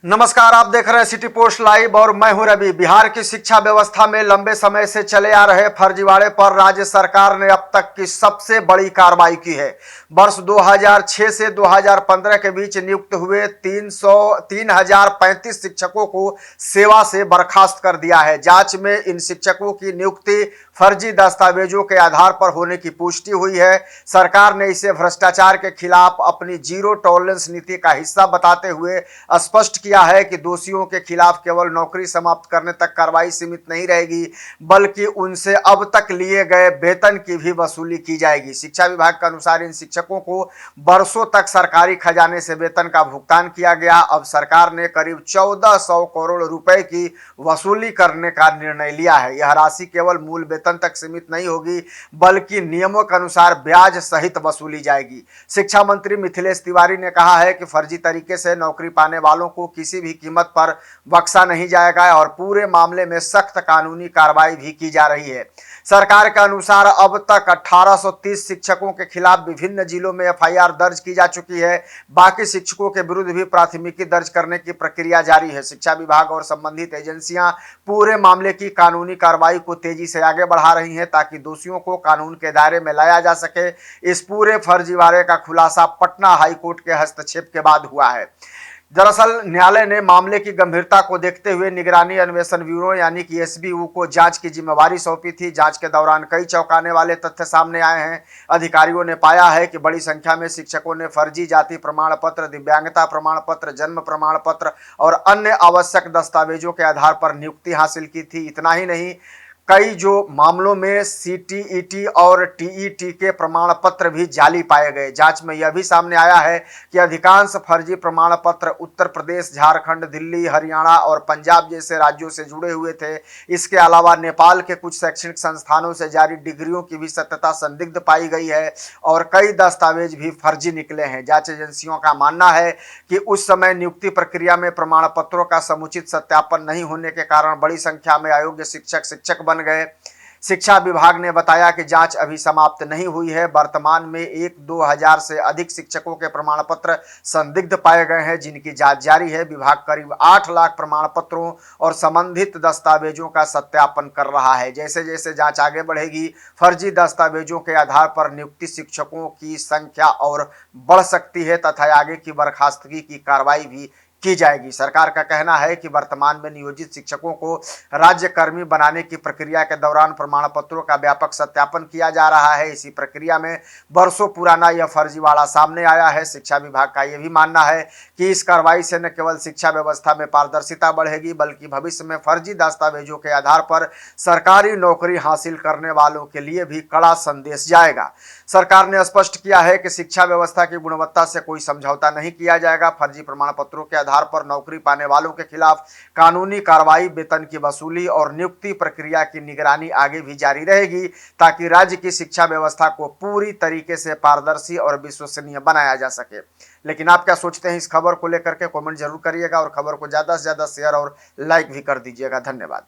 नमस्कार, आप देख रहे हैं सिटी पोस्ट लाइव और मैं हूं रवि। बिहार की शिक्षा व्यवस्था में लंबे समय से चले आ रहे फर्जीवाड़े पर राज्य सरकार ने अब तक की सबसे बड़ी कार्रवाई की है। वर्ष 2006 से 2015 के बीच नियुक्त हुए 3035 शिक्षकों को सेवा से बर्खास्त कर दिया है। जांच में इन शिक्षकों की नियुक्ति फर्जी दस्तावेजों के आधार पर होने की पुष्टि हुई है। सरकार ने इसे भ्रष्टाचार के खिलाफ अपनी जीरो टॉलरेंस नीति का हिस्सा बताते हुए स्पष्ट किया है कि दोषियों के खिलाफ केवल नौकरी समाप्त करने तक कार्रवाई सीमित नहीं रहेगी, बल्कि उनसे अब तक लिए गए वेतन की भी वसूली की जाएगी। शिक्षा विभाग के अनुसार इन शिक्षकों को वर्षों तक सरकारी खजाने से वेतन का भुगतान किया गया। अब सरकार ने करीब 1400 करोड़ रुपए की वसूली करने का निर्णय लिया है। यह राशि केवल मूल वेतन तक सीमित नहीं होगी, बल्कि नियमों के अनुसार ब्याज सहित वसूली जाएगी। शिक्षा मंत्री मिथिलेश तिवारी ने कहा है कि फर्जी तरीके से नौकरी पाने वालों को किसी भी कीमत पर बख्शा नहीं जाएगा और पूरे मामले में सख्त कानूनी कार्रवाई भी की जा रही है। सरकार के अनुसार अब तक 1830 शिक्षकों के खिलाफ विभिन्न जिलों में एफआईआर दर्ज की जा चुकी है। बाकी शिक्षकों के विरुद्ध भी प्राथमिकी दर्ज करने की प्रक्रिया जारी है। शिक्षा विभाग और संबंधित एजेंसियां पूरे मामले की कानूनी कार्रवाई को तेजी से आगे बढ़ा रही हैं ताकि दोषियों को कानून के दायरे में लाया जा सके। इस पूरे फर्जीवाड़े का खुलासा पटना हाईकोर्ट के हस्तक्षेप के बाद हुआ है। दरअसल न्यायालय ने मामले की गंभीरता को देखते हुए निगरानी अन्वेषण ब्यूरो यानी कि एसबीयू को जांच की जिम्मेवारी सौंपी थी। जांच के दौरान कई चौंकाने वाले तथ्य सामने आए हैं। अधिकारियों ने पाया है कि बड़ी संख्या में शिक्षकों ने फर्जी जाति प्रमाण पत्र, दिव्यांगता प्रमाण पत्र, जन्म प्रमाण पत्र और अन्य आवश्यक दस्तावेजों के आधार पर नियुक्ति हासिल की थी। इतना ही नहीं, कई जो मामलों में सीटीईटी और टीईटी के प्रमाण पत्र भी जाली पाए गए। जांच में यह भी सामने आया है कि अधिकांश फर्जी प्रमाण पत्र उत्तर प्रदेश, झारखंड, दिल्ली, हरियाणा और पंजाब जैसे राज्यों से जुड़े हुए थे। इसके अलावा नेपाल के कुछ शैक्षणिक संस्थानों से जारी डिग्रियों की भी सत्यता संदिग्ध पाई गई है और कई दस्तावेज भी फर्जी निकले हैं। जांच एजेंसियों का मानना है कि उस समय नियुक्ति प्रक्रिया में प्रमाण पत्रों का समुचित सत्यापन नहीं होने के कारण बड़ी संख्या में अयोग्य शिक्षक बन गए। शिक्षा विभाग ने बताया कि जांच अभी समाप्त नहीं हुई है। वर्तमान में 1-2 हजार से अधिक शिक्षकों के प्रमाण पत्र संदिग्ध पाए गए हैं, जिनकी जांच जारी है। विभाग करीब 8 लाख प्रमाण पत्रों और संबंधित दस्तावेजों का सत्यापन कर रहा है। जैसे जैसे जांच आगे बढ़ेगी, फर्जी दस्तावेजों के आधार पर नियुक्त शिक्षकों की संख्या और बढ़ सकती है तथा आगे की बर्खास्तगी की कार्रवाई भी की जाएगी। सरकार का कहना है कि वर्तमान में नियोजित शिक्षकों को राज्य कर्मी बनाने की प्रक्रिया के दौरान प्रमाण पत्रों का व्यापक सत्यापन किया जा रहा है। इसी प्रक्रिया में वर्षों पुराना यह फर्जीवाड़ा सामने आया है। शिक्षा विभाग का यह भी मानना है कि इस कार्रवाई से न केवल शिक्षा व्यवस्था में पारदर्शिता बढ़ेगी, बल्कि भविष्य में फर्जी दस्तावेजों के आधार पर सरकारी नौकरी हासिल करने वालों के लिए भी कड़ा संदेश जाएगा। सरकार ने स्पष्ट किया है कि शिक्षा व्यवस्था की गुणवत्ता से कोई समझौता नहीं किया जाएगा। फर्जी प्रमाण पत्रों के आधार पर नौकरी पाने वालों के खिलाफ कानूनी कार्रवाई, वेतन की वसूली और नियुक्ति प्रक्रिया की निगरानी आगे भी जारी रहेगी ताकि राज्य की शिक्षा व्यवस्था को पूरी तरीके से पारदर्शी और विश्वसनीय बनाया जा सके। लेकिन आप क्या सोचते हैं इस खबर को लेकर के? कमेंट जरूर करिएगा और खबर को ज्यादा से ज्यादा शेयर और लाइक भी कर दीजिएगा। धन्यवाद।